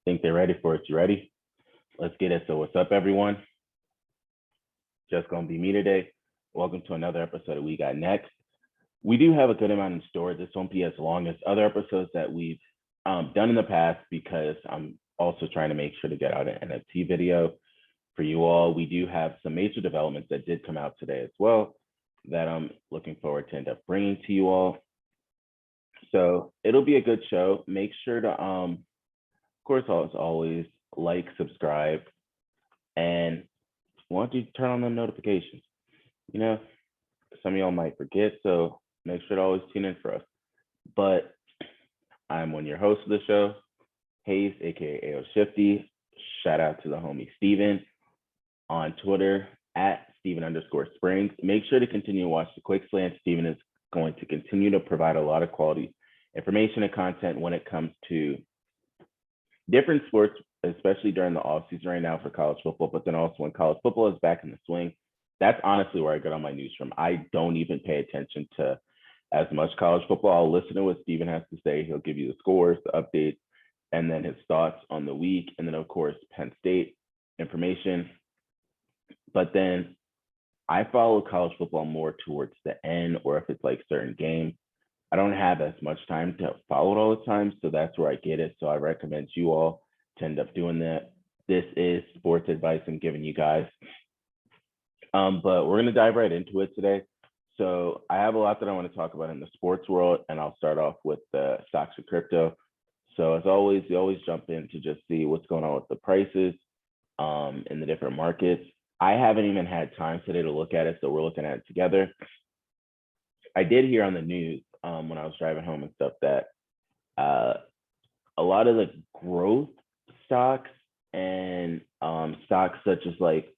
Think they're ready for it. You ready? Let's get it. So what's up, everyone? Just gonna be me today. Welcome to another episode of We Got Next. We do have a good amount in store. This won't be as long as other episodes that we've done in the past because I'm also trying to make sure to get out an NFT video for you all. We do have some major developments that did come out today as well that I'm looking forward to end up bringing to you all. So it'll be a good show. Make sure to, of course, as always, like, subscribe, and want you to turn on the notifications. You know, some of y'all might forget, so make sure to always tune in for us. But I'm one of your hosts of the show, Hayes, aka AO Shifty. Shout out to the homie Steven on Twitter at Steven_Springs. Make sure to continue to watch the Quick Slant. Steven is going to continue to provide a lot of quality information and content when it comes to different sports, especially during the offseason right now for college football, but then also when college football is back in the swing. That's honestly where I get all my news from. I don't even pay attention to as much college football. I'll listen to what Steven has to say. He'll give you the scores, the updates, and then his thoughts on the week. And then, of course, Penn State information. But then I follow college football more towards the end, or if it's like certain games. I don't have as much time to follow it all the time, so that's where I get it. So I recommend you all to end up doing that. This is sports advice I'm giving you guys. But we're gonna dive right into it today. So I have a lot that I want to talk about in the sports world, and I'll start off with the stocks and crypto. So as always, you always jump in to just see what's going on with the prices in the different markets. I haven't even had time today to look at it, so we're looking at it together. I did hear on the news when I was driving home and stuff that a lot of the growth stocks and stocks such as like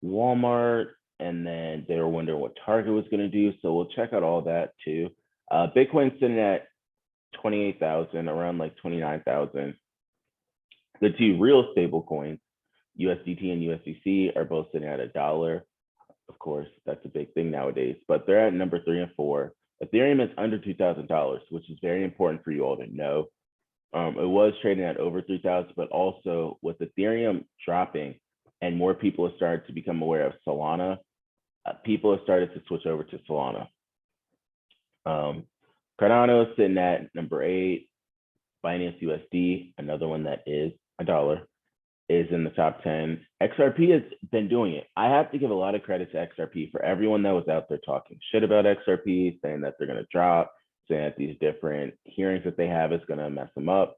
Walmart, and then they were wondering what Target was going to do. So we'll check out all that too. Bitcoin's sitting at 28,000, around like 29,000. The two real stable coins, USDT and USDC, are both sitting at $1. Of course, that's a big thing nowadays, but they're at number 3 and 4. Ethereum is under $2,000, which is very important for you all to know. It was trading at over 3,000, but also with Ethereum dropping and more people have started to become aware of Solana, people have started to switch over to Solana. Cardano is sitting at number 8. Binance USD, another one that is $1, is in the top 10. XRP has been doing it. I have to give a lot of credit to XRP for everyone that was out there talking shit about XRP, saying that they're going to drop, saying that these different hearings that they have is going to mess them up.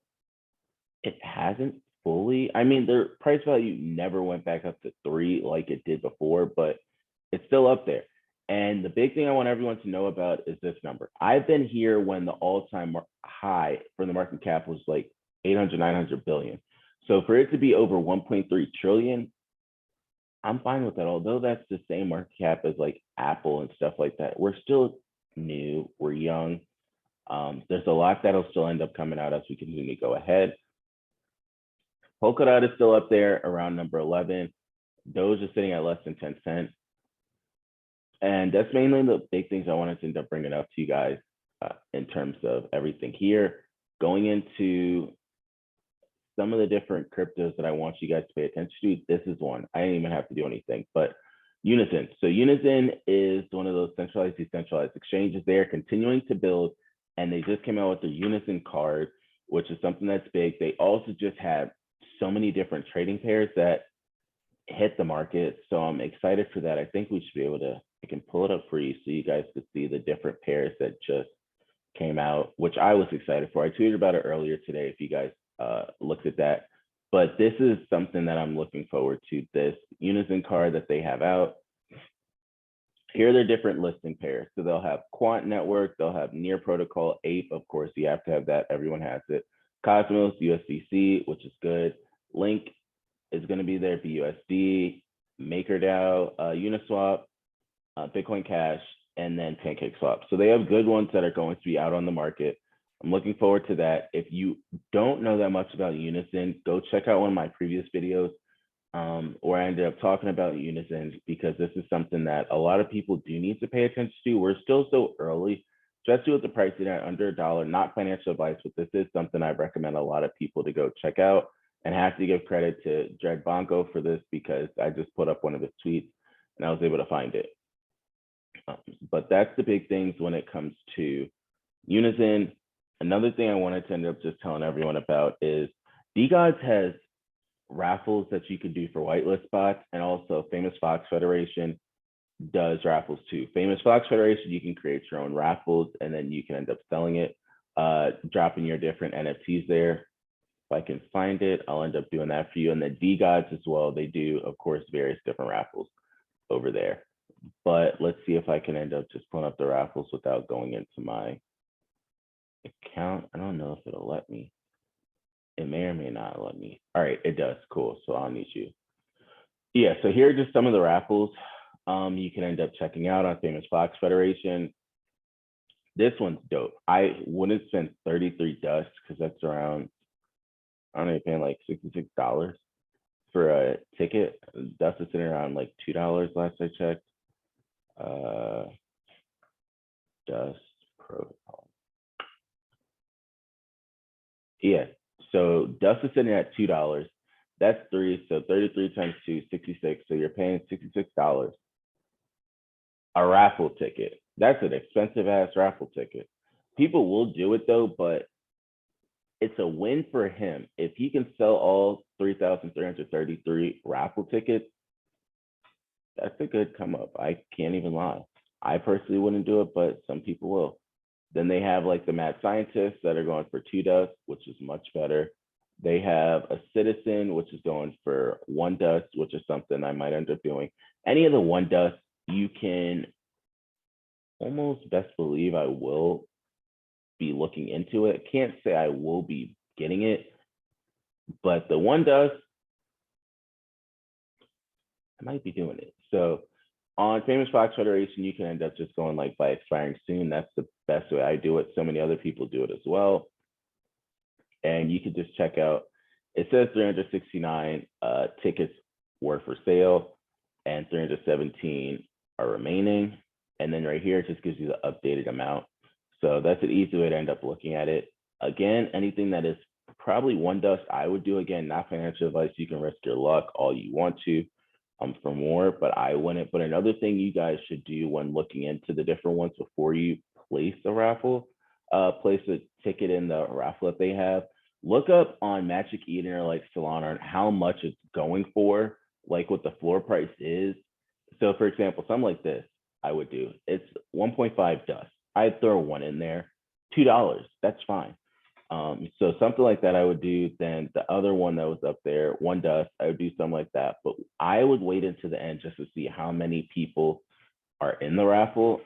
It hasn't fully. I mean, their price value never went back up to 3 like it did before, but it's still up there. And the big thing I want everyone to know about is this number. I've been here when the all-time high for the market cap was like 800, 900 billion. So for it to be over 1.3 trillion, I'm fine with that. Although that's the same market cap as like Apple and stuff like that. We're still new, we're young. There's a lot that'll still end up coming out as we continue to go ahead. Polkadot is still up there around number 11. Doge is sitting at less than 10 cents. And that's mainly the big things I wanted to end up bringing up to you guys in terms of everything here. Going into some of the different cryptos that I want you guys to pay attention to, this is one. I didn't even have to do anything, but Unizen. So Unizen is one of those centralized, decentralized exchanges. They are continuing to build, and they just came out with their Unizen card, which is something that's big. They also just have so many different trading pairs that hit the market. So I'm excited for that. I think we should be able to, I can pull it up for you so you guys could see the different pairs that just came out, which I was excited for. I tweeted about it earlier today if you guys looked at that. But this is something that I'm looking forward to, this Unizen card that they have out. Here are their different listing pairs. So they'll have Quant Network, they'll have Near Protocol, Ape, of course, you have to have that, everyone has it. Cosmos, USDC, which is good. Link is going to be there, BUSD, MakerDAO, Uniswap, Bitcoin Cash, and then PancakeSwap. So they have good ones that are going to be out on the market. I'm looking forward to that. If you don't know that much about Unizen, go check out one of my previous videos where I ended up talking about Unizen, because this is something that a lot of people do need to pay attention to. We're still so early Just do with the pricing at under $1. Not financial advice, but this is something I recommend a lot of people to go check out. And have to give credit to Dread Bongo for this because I just put up one of his tweets and I was able to find it. But that's the big things when it comes to Unizen. Another thing I wanted to end up just telling everyone about is DGods has raffles that you could do for whitelist spots, and also Famous Fox Federation does raffles too. Famous Fox Federation, you can create your own raffles and then you can end up selling it, dropping your different NFTs there. If I can find it, I'll end up doing that for you. And then DGods as well, they do, of course, various different raffles over there. But let's see if I can end up just pulling up the raffles without going into my account. I don't know if it'll let me. It may or may not let me. All right, it does. Cool. So I'll need you. Yeah, so here are just some of the raffles you can end up checking out on Famous Fox Federation. This one's dope. I wouldn't spend 33 dust because that's around, I don't know, paying like $66 for a ticket. Dust is sitting around like $2 last I checked. Dust protocol. Yeah, so dust is sitting at $2. That's 3, so 33 times 2, 66. So you're paying $66. A raffle ticket. That's an expensive ass raffle ticket. People will do it though, but it's a win for him. If he can sell all 3,333 raffle tickets, that's a good come up. I can't even lie. I personally wouldn't do it, but some people will. Then they have like the mad scientists that are going for 2 dust, which is much better. They have a citizen, which is going for 1 dust, which is something I might end up doing. Any of the 1 dust, you can almost best believe I will be looking into it. Can't say I will be getting it, but the 1 dust, I might be doing it. So on Famous Fox Federation, you can end up just going like by expiring soon. That's the best way I do it. So many other people do it as well. And you could just check out, it says 369 tickets were for sale and 317 are remaining. And then right here, it just gives you the updated amount. So that's an easy way to end up looking at it. Again, anything that is probably 1 dust, I would do. Again, not financial advice. You can risk your luck all you want to for more, but I wouldn't. But another thing you guys should do when looking into the different ones before you place a raffle, place a ticket in the raffle that they have, look up on Magic Eden or like Solana how much it's going for, like what the floor price is. So for example, something like this, I would do. It's 1.5 dust. I'd throw 1 in there, $2. That's fine. So something like that I would do. Then the other one that was up there, 1 dust, I would do something like that. But I would wait until the end just to see how many people are in the raffle.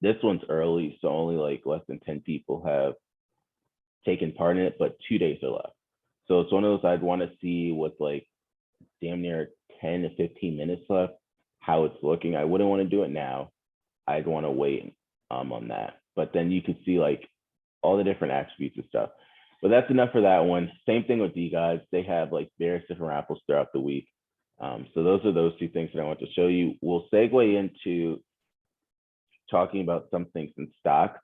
This one's early, so only like less than 10 people have taken part in it, but 2 days are left. So it's one of those I'd want to see with like damn near 10 to 15 minutes left, how it's looking. I wouldn't want to do it now. I'd want to wait on that. But then you could see like all the different attributes and stuff. But that's enough for that one. Same thing with DGods. They have like various different raffles throughout the week. So those are those 2 things that I want to show you. We'll segue into talking about some things in stock.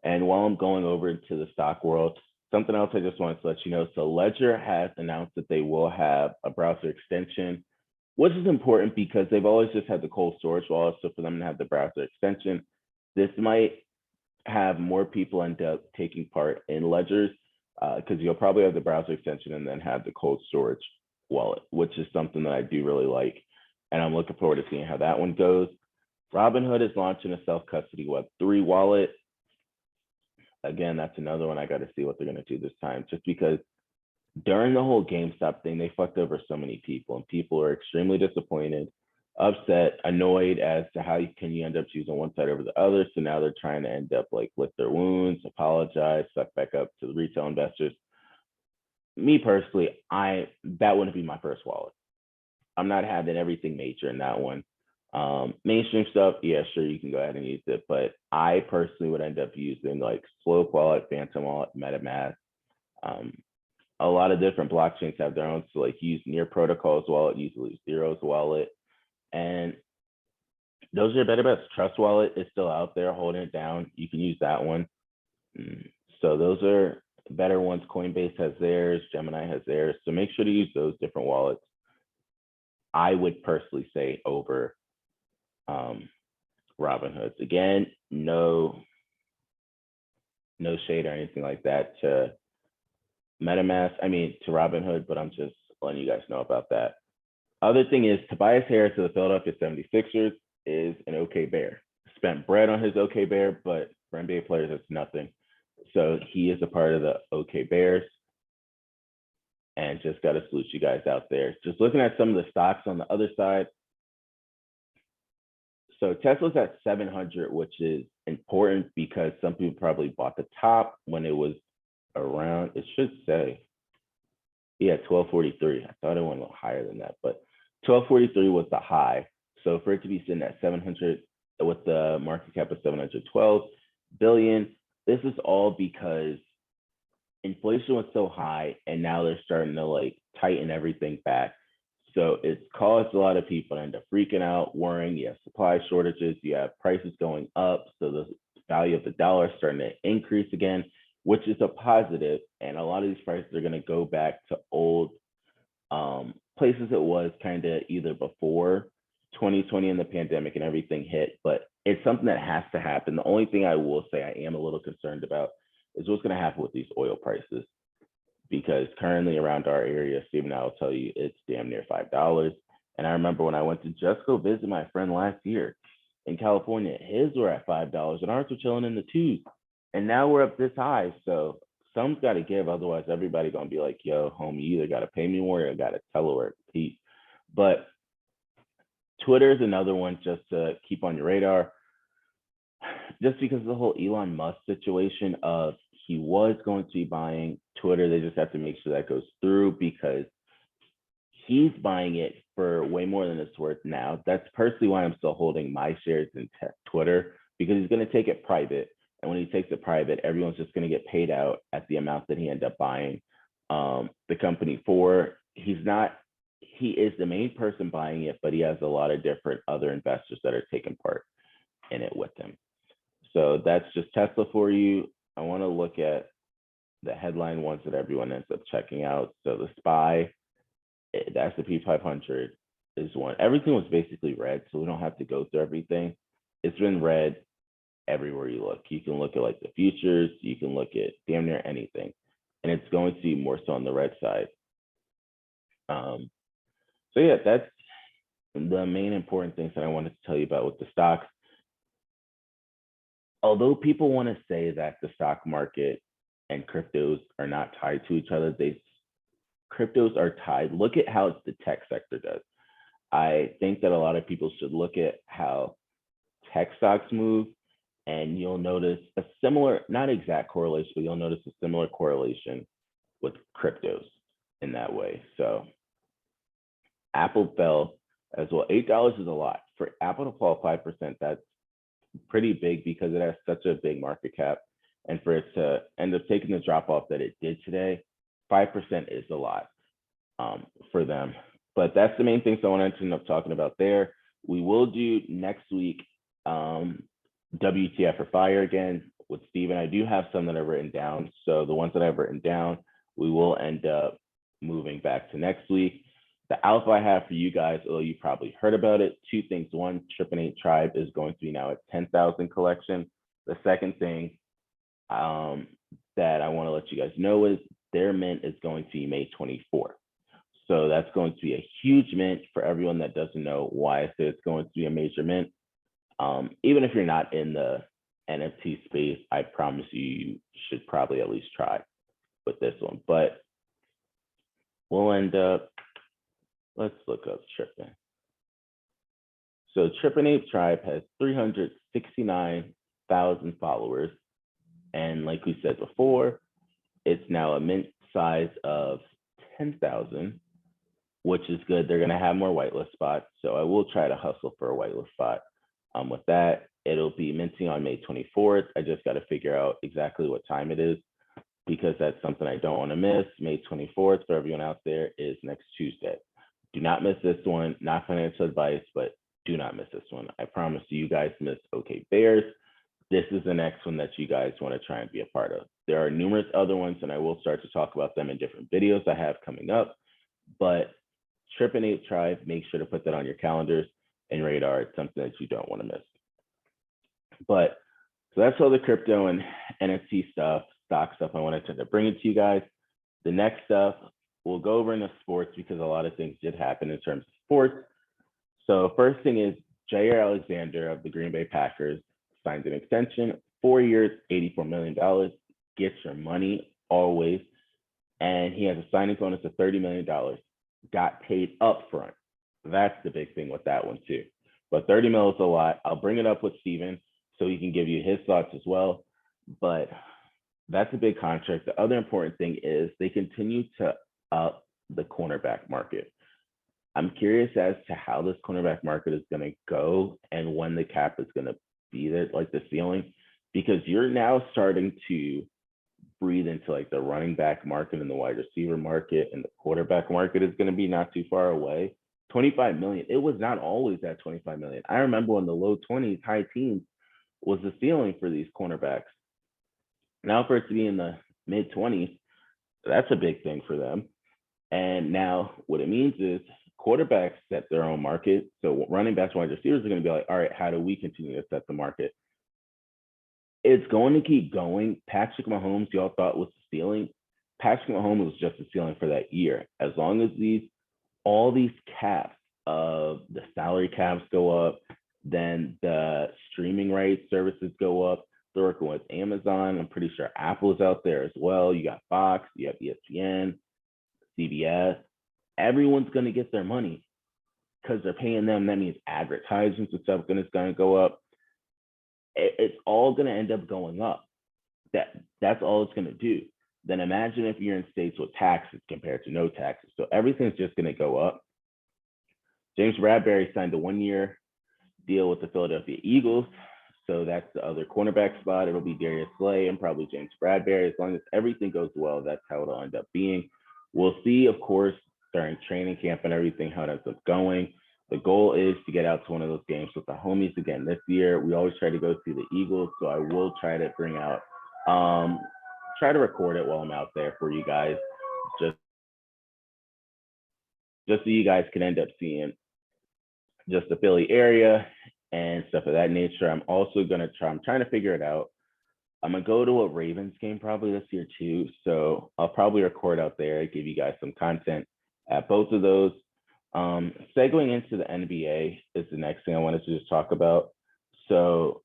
And while I'm going over into the stock world, something else I just wanted to let you know. So Ledger has announced that they will have a browser extension, which is important because they've always just had the cold storage wallet. So for them to have the browser extension, this might have more people end up taking part in Ledgers because you'll probably have the browser extension and then have the cold storage wallet, which is something that I do really like. And I'm looking forward to seeing how that one goes. Robinhood is launching a self-custody Web3 wallet. Again, that's another one I got to see what they're going to do this time, just because during the whole GameStop thing, they fucked over so many people, and people are extremely disappointed, upset, annoyed as to how can you end up choosing one side over the other. So now they're trying to end up like lick their wounds, apologize, suck back up to the retail investors. Me personally, that wouldn't be my first wallet. I'm not having everything major in that one. Mainstream stuff, yeah, sure, you can go ahead and use it, but I personally would end up using like Slope Wallet, Phantom Wallet, MetaMask. A lot of different blockchains have their own, so like use Near Protocol's wallet, use Zero's wallet, and Those are better bets. Trust Wallet is still out there holding it down. You can use that one. So those are better ones. Coinbase has theirs. Gemini has theirs. So make sure to use those different wallets. I would personally say over Robinhood's. Again, no shade or anything like that to MetaMask. I mean to Robinhood, but I'm just letting you guys know about that. Other thing is Tobias Harris of the Philadelphia 76ers is an OK Bear. Spent bread on his OK Bear, but for NBA players, it's nothing. So he is a part of the OK Bears. And just got to salute you guys out there. Just looking at some of the stocks on the other side. So Tesla's at 700, which is important because some people probably bought the top when it was around, it should say, 1243. I thought it went a little higher than that, but 1243 was the high. So for it to be sitting at 700 with the market cap of 712 billion, this is all because inflation was so high and now they're starting to like tighten everything back. So it's caused a lot of people to end up freaking out, worrying. You have supply shortages, you have prices going up. So the value of the dollar is starting to increase again, which is a positive. And a lot of these prices are going to go back to old places it was kind of either before 2020 and the pandemic and everything hit. But it's something that has to happen. The only thing I will say I am a little concerned about is what's going to happen with these oil prices. Because currently around our area, Stephen, I'll tell you, it's damn near $5. And I remember when I went to just go visit my friend last year in California, his were at $5 and ours were chilling in the twos. And now we're up this high. So some's got to give. Otherwise, everybody going to be like, yo, homie, you either got to pay me more or got to tell her where peace. But Twitter is another one just to keep on your radar. Just because of the whole Elon Musk situation of he was going to be buying Twitter. They just have to make sure that goes through because he's buying it for way more than it's worth now. That's personally why I'm still holding my shares in Twitter, because he's going to take it private. And when he takes it private, everyone's just going to get paid out at the amount that he ended up buying the company for. He is the main person buying it, but he has a lot of different other investors that are taking part in it with him. So that's just Tesla for you. I want to look at the headline ones that everyone ends up checking out. So the SPY, the S&P 500 is one. Everything was basically red, so we don't have to go through everything. It's been red everywhere you look. You can look at like the futures, you can look at damn near anything, and it's going to be more so on the red side. So yeah, that's the main important things that I wanted to tell you about with the stocks. Although people want to say that the stock market and cryptos are not tied to each other, cryptos are tied. Look at how the tech sector does. I think that a lot of people should look at how tech stocks move, and you'll notice a similar, not exact correlation, but you'll notice a similar correlation with cryptos in that way. So Apple fell as well. $8 is a lot. For Apple to fall 5%, that's pretty big because it has such a big market cap, and for it to end up taking the drop off that it did today, 5% is a lot for them. But that's the main things I want to end up talking about there. We will do next week WTF or Fire again with Steven. I do have some that I've written down, so the ones that I've written down we will end up moving back to next week. The alpha I have for you guys, although you probably heard about it, two things. One, Trippin Ape Tribe is going to be now at 10,000 collection. The second thing that I want to let you guys know is their mint is going to be May 24th. So that's going to be a huge mint for everyone that doesn't know why I say it's going to be a major mint. Even if you're not in the NFT space, I promise you should probably at least try with this one. But we'll end up, let's look up Trippin. So Trippin Ape Tribe has 369,000 followers. And like we said before, it's now a mint size of 10,000, which is good. They're going to have more whitelist spots. So I will try to hustle for a whitelist spot. With that, it'll be minting on May 24th. I just got to figure out exactly what time it is, because that's something I don't want to miss. May 24th for everyone out there is next Tuesday. Do not miss this one. Not financial advice, but do not miss this one. I promise you guys missed OK Bears. This is the next one that you guys want to try and be a part of. There are numerous other ones, and I will start to talk about them in different videos I have coming up. But Trippin Ape Tribe, make sure to put that on your calendars and radar. It's something that you don't want to miss. But so that's all the crypto and NFT stuff, stock stuff I wanted to bring it to you guys. The next stuff, we'll go over into sports because a lot of things did happen in terms of sports. So first thing is Jair Alexander of the Green Bay Packers signed an extension, 4 years, $84 million. Get your money always. And he has a signing bonus of $30 million. Got paid up front. That's the big thing with that one too. But 30 mil is a lot. I'll bring it up with Steven so he can give you his thoughts as well. But that's a big contract. The other important thing is they continue to up the cornerback market. I'm curious as to how this cornerback market is going to go and when the cap is going to be there, like the ceiling, because you're now starting to breathe into like the running back market and the wide receiver market, and the quarterback market is going to be not too far away. 25 million. It was not always at 25 million. I remember when the low 20s, high teens was the ceiling for these cornerbacks. Now for it to be in the mid 20s, that's a big thing for them. And now what it means is quarterbacks set their own market. So running backs, wide receivers are going to be like, all right, how do we continue to set the market? It's going to keep going. Patrick Mahomes, y'all thought was the ceiling. Patrick Mahomes was just the ceiling for that year. As long as all these caps of the salary caps go up, then the streaming rights services go up. They're working with Amazon. I'm pretty sure Apple is out there as well. You got Fox, you have ESPN, CBS. Everyone's going to get their money because they're paying them. That means advertisements and stuff is going to go up. It's all going to end up going up. That's all it's going to do. Then imagine if you're in states with taxes compared to no taxes. So everything's just going to go up. James Bradberry signed a 1-year deal with the Philadelphia Eagles. So that's the other cornerback spot. It'll be Darius Slay and probably James Bradberry. As long as everything goes well, that's how it'll end up being. We'll see, of course, during training camp and everything, how it ends up going. The goal is to get out to one of those games with the homies again this year. We always try to go see the Eagles, so I will try to bring out, try to record it while I'm out there for you guys, just so you guys can end up seeing just the Philly area and stuff of that nature. I'm also going to I'm trying to figure it out. I'm going to go to a Ravens game probably this year too. So I'll probably record out there, give you guys some content at both of those. Segueing into the NBA is the next thing I wanted to just talk about. So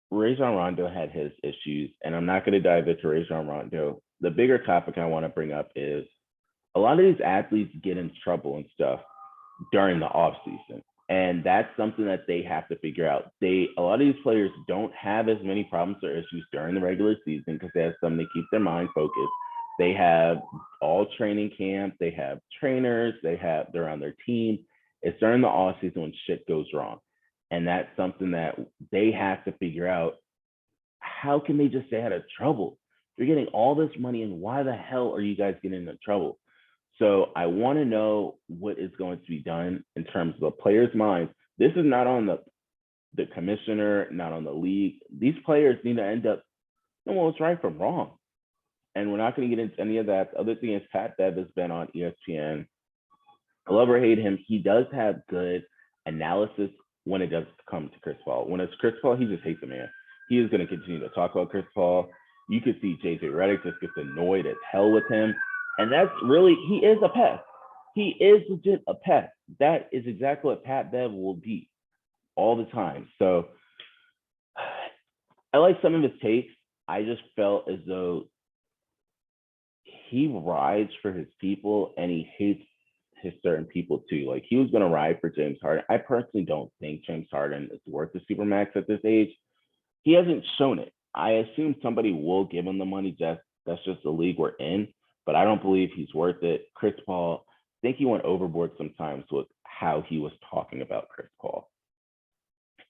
Rajon Rondo had his issues, and I'm not going to dive into Rajon Rondo. The bigger topic I want to bring up is a lot of these athletes get in trouble and stuff during the off season. And that's something that they have to figure out. A lot of these players don't have as many problems or issues during the regular season because they have something to keep their mind focused. They have all training camp, they have trainers, they're on their team. It's during the off season when shit goes wrong. And that's something that they have to figure out. How can they just stay out of trouble? You're getting all this money, and why the hell are you guys getting into trouble? So I want to know what is going to be done in terms of the players' minds. This is not on the commissioner, not on the league. These players need to end up knowing what's right from wrong. And we're not going to get into any of that. The other thing is Pat Bev has been on ESPN. I love or hate him. He does have good analysis when it does come to Chris Paul. When it's Chris Paul, he just hates the man. He is going to continue to talk about Chris Paul. You could see JJ Redick just gets annoyed as hell with him. And that's really, he is a pest. He is legit a pest. That is exactly what Pat Bev will be all the time. So I like some of his takes. I just felt as though he rides for his people and he hates his certain people too. Like he was going to ride for James Harden. I personally don't think James Harden is worth the Supermax at this age. He hasn't shown it. I assume somebody will give him the money. That's just the league we're in. But I don't believe he's worth it. Chris Paul, I think he went overboard sometimes with how he was talking about Chris Paul.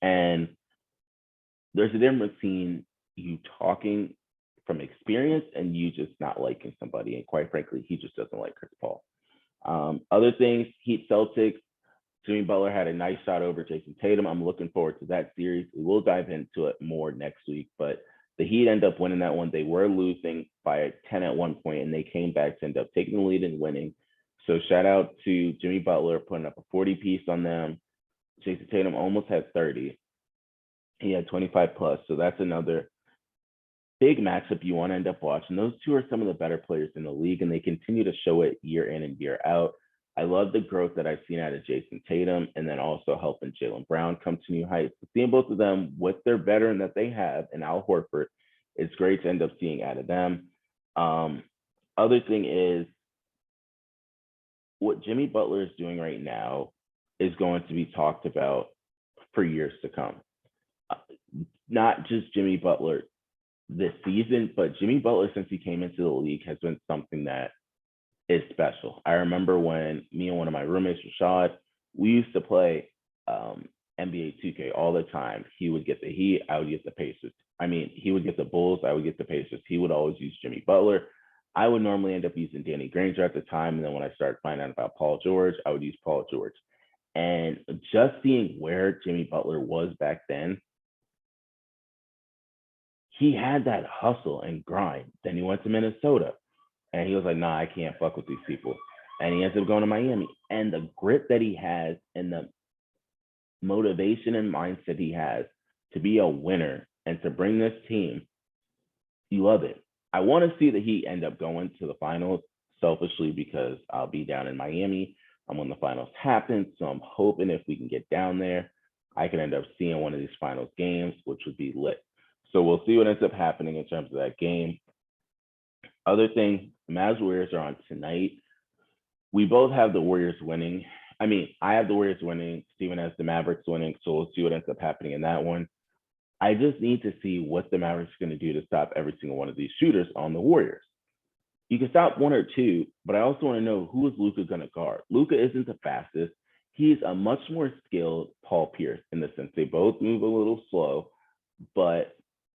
And there's a difference between you talking from experience and you just not liking somebody. And quite frankly, he just doesn't like Chris Paul. Other things, Heat Celtics, Jimmy Butler had a nice shot over Jason Tatum. I'm looking forward to that series. We'll dive into it more next week, but the Heat end up winning that one. They were losing by 10 at one point, and they came back to end up taking the lead and winning. So shout out to Jimmy Butler putting up a 40 piece on them. Jason Tatum almost had 30. He had 25 plus. So that's another big matchup you want to end up watching. Those two are some of the better players in the league, and they continue to show it year in and year out. I love the growth that I've seen out of Jason Tatum, and then also helping Jaylen Brown come to new heights. Seeing both of them with their veteran that they have, and Al Horford, it's great to end up seeing out of them. Other thing is, what Jimmy Butler is doing right now is going to be talked about for years to come. Not just Jimmy Butler this season, but Jimmy Butler, since he came into the league, has been something that is special. I remember when me and one of my roommates, Rashad, we used to play NBA 2K all the time. He would get the Heat, I would get the Pacers. I mean, he would get the Bulls, I would get the Pacers. He would always use Jimmy Butler. I would normally end up using Danny Granger at the time. And then when I started finding out about Paul George, I would use Paul George. And just seeing where Jimmy Butler was back then, he had that hustle and grind. Then he went to Minnesota. And he was like, nah, I can't fuck with these people. And he ends up going to Miami. And the grit that he has and the motivation and mindset he has to be a winner and to bring this team, you love it. I want to see the Heat end up going to the finals, selfishly, because I'll be down in Miami when the finals happen. So I'm hoping if we can get down there, I can end up seeing one of these finals games, which would be lit. So we'll see what ends up happening in terms of that game. Other thing, the Mavs Warriors are on tonight. We both have the Warriors winning. I mean, I have the Warriors winning. Steven has the Mavericks winning. So we'll see what ends up happening in that one. I just need to see what the Mavericks are going to do to stop every single one of these shooters on the Warriors. You can stop one or two, but I also want to know, who is Luka going to guard? Luka isn't the fastest. He's a much more skilled Paul Pierce in the sense they both move a little slow, but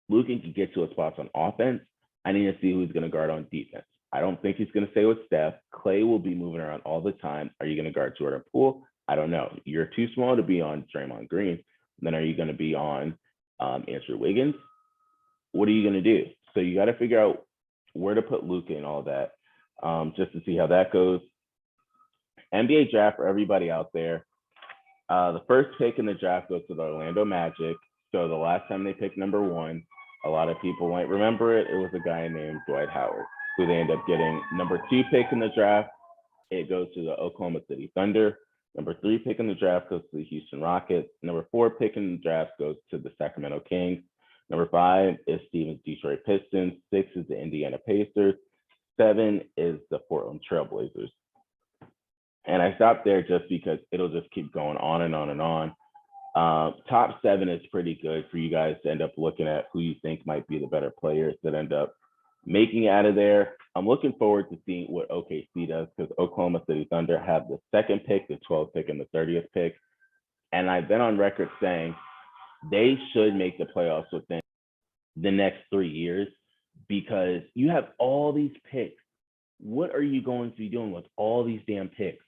Luka can get to his spots on offense. I need to see who's going to guard on defense. I don't think he's going to stay with Steph. Clay will be moving around all the time. Are you going to guard Jordan Poole? I don't know. You're too small to be on Draymond Green. Then are you going to be on Andrew Wiggins? What are you going to do? So you got to figure out where to put Luka and all that, just to see how that goes. NBA draft for everybody out there. The first pick in the draft goes to the Orlando Magic. So the last time they picked number 1, a lot of people might remember it. It was a guy named Dwight Howard, who they end up getting. Number 2 pick in the draft, it goes to the Oklahoma City Thunder. Number 3 pick in the draft goes to the Houston Rockets. Number 4 pick in the draft goes to the Sacramento Kings. Number 5 is Steven's Detroit Pistons. 6 is the Indiana Pacers. 7 is the Portland Trailblazers. And I stopped there just because it'll just keep going on and on and on. Top 7 is pretty good for you guys to end up looking at who you think might be the better players that end up making it out of there. I'm looking forward to seeing what OKC does, because Oklahoma City Thunder have the 2nd pick, the 12th pick, and the 30th pick. And I've been on record saying they should make the playoffs within the next 3 years, because you have all these picks. What are you going to be doing with all these damn picks?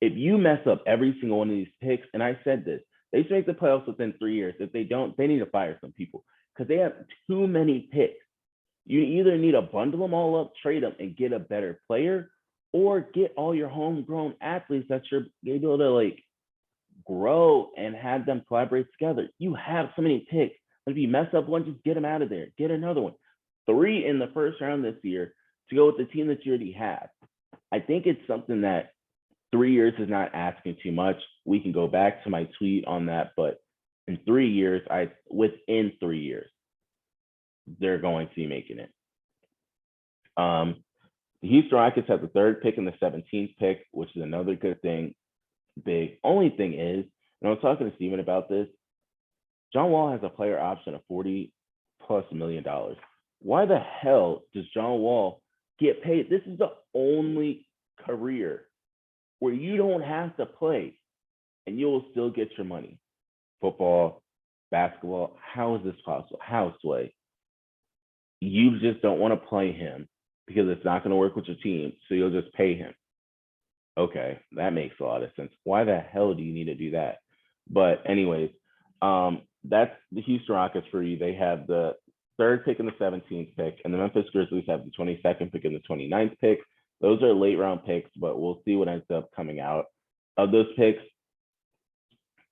If you mess up every single one of these picks, and I said this, they should make the playoffs within 3 years. If they don't, they need to fire some people, because they have too many picks. You either need to bundle them all up, trade them, and get a better player, or get all your homegrown athletes that you're able to like grow and have them collaborate together. You have so many picks. If you mess up one, just get them out of there. Get another one. 3 in the first round this year to go with the team that you already have. I think it's something that 3 years is not asking too much. We can go back to my tweet on that, but in 3 years, within 3 years, they're going to be making it. The Houston Rockets have the 3rd pick and the 17th pick, which is another good thing. Big. Only thing is, and I was talking to Steven about this, John Wall has a player option of $40+ million. Why the hell does John Wall get paid? This is the only career where you don't have to play and you will still get your money. Football, basketball, how is this possible? How, Sway? You just don't want to play him because it's not going to work with your team, so you'll just pay him. Okay, that makes a lot of sense. Why the hell do you need to do that? But anyways, that's the Houston Rockets for you. They have the third pick and the 17th pick, and the Memphis Grizzlies have the 22nd pick and the 29th pick. Those are late round picks, but we'll see what ends up coming out of those picks.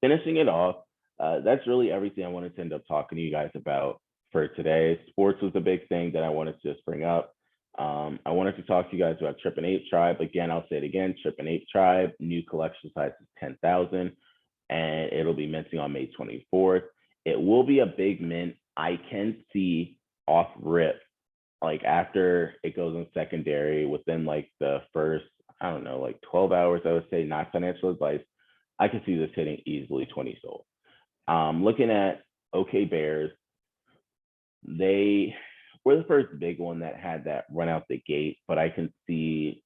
Finishing it off, that's really everything I wanted to end up talking to you guys about for today. Sports was a big thing that I wanted to just bring up. I wanted to talk to you guys about Trippin Ape Tribe. Again, I'll say it again, Trippin Ape Tribe, new collection size is 10,000, and it'll be minting on May 24th. It will be a big mint. I can see off rip, like after it goes in secondary, within like the first, I don't know, like 12 hours, I would say, not financial advice, I can see this hitting easily 20 sold. Looking at OK Bears, they were the first big one that had that run out the gate, but I can see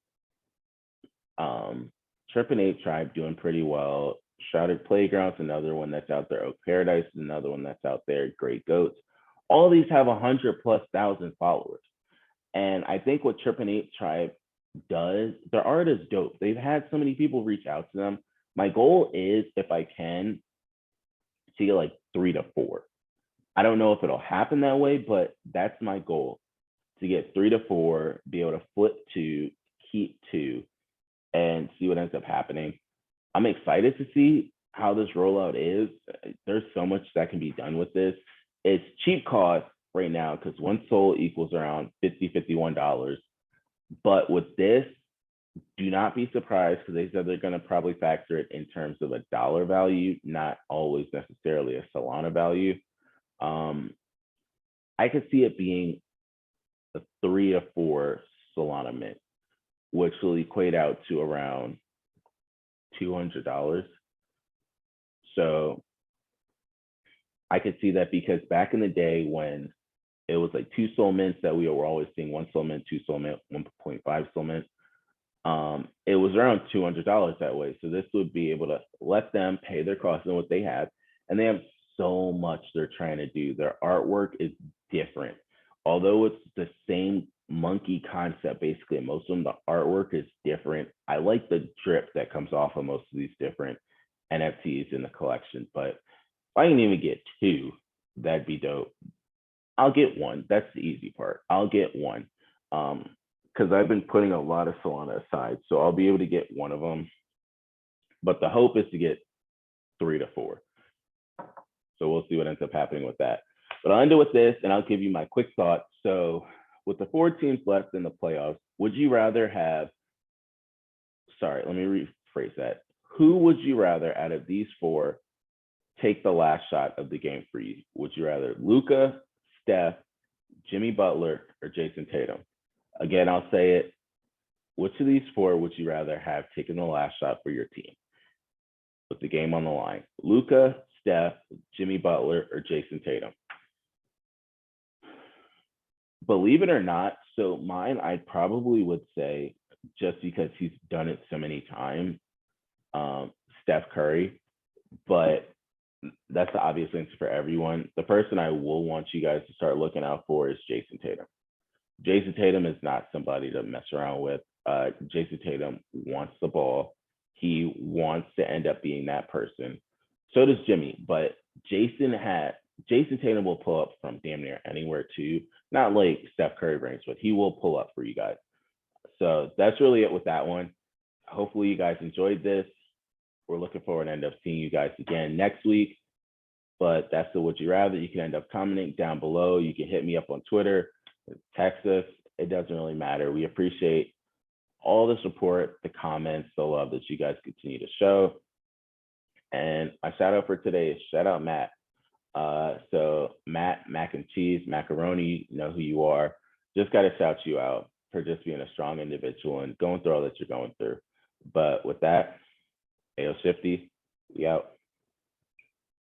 Trippin Ape Tribe doing pretty well. Shrouded Playground's another one that's out there. Oak Paradise is another one that's out there. Great Goats. All of these have 100,000+ followers. And I think what Trippin Ape Tribe does, their art is dope. They've had so many people reach out to them. My goal is, if I can, to get like 3 to 4. I don't know if it'll happen that way, but that's my goal, to get 3 to 4, be able to flip 2, keep 2, and see what ends up happening. I'm excited to see how this rollout is. There's so much that can be done with this. It's cheap cost right now because one soul equals around $50, $51. But with this, do not be surprised, because they said they're going to probably factor it in terms of a dollar value, not always necessarily a Solana value. I could see it being a 3 to 4 Solana mint, which will equate out to around $200. So I could see that, because back in the day when it was like 2 soul mints that we were always seeing, 1 soul mint, 2 soul mint, 1.5 soul mint, it was around $200 that way. So this would be able to let them pay their costs and what they have. And they have so much they're trying to do. Their artwork is different. Although it's the same monkey concept, basically, most of them, the artwork is different. I like the drip that comes off of most of these different NFTs in the collection. But if I can even get 2, that'd be dope. I'll get 1. That's the easy part. I'll get 1. Because I've been putting a lot of Solana aside, so I'll be able to get 1 of them. But the hope is to get 3 to 4. So we'll see what ends up happening with that. But I'll end it with this, and I'll give you my quick thoughts. So with the 4 teams left in the playoffs, would you rather have, sorry, let me rephrase that. Who would you rather, out of these 4, take the last shot of the game for you? Would you rather Luka, Steph, Jimmy Butler, or Jason Tatum? Again, I'll say it. Which of these 4 would you rather have taken the last shot for your team with the game on the line? Luka, Steph, Jimmy Butler, or Jason Tatum? Believe it or not, so mine, I probably would say, just because he's done it so many times, Steph Curry. But that's the obvious answer for everyone. The person I will want you guys to start looking out for is Jason Tatum. Jason Tatum is not somebody to mess around with. Jason Tatum wants the ball. He wants to end up being that person. So does Jimmy, but Jason Tatum will pull up from damn near anywhere too. Not like Steph Curry range, but he will pull up for you guys. So that's really it with that one. Hopefully you guys enjoyed this. We're looking forward to end up seeing you guys again next week. But that's the would you rather. You can end up commenting down below. You can hit me up on Twitter, text us. It doesn't really matter. We appreciate all the support, the comments, the love that you guys continue to show. And my shout out for today is shout out Matt. So Matt, mac and cheese, macaroni, you know who you are. Just got to shout you out for just being a strong individual and going through all that you're going through. But with that, AO Shifty, we out.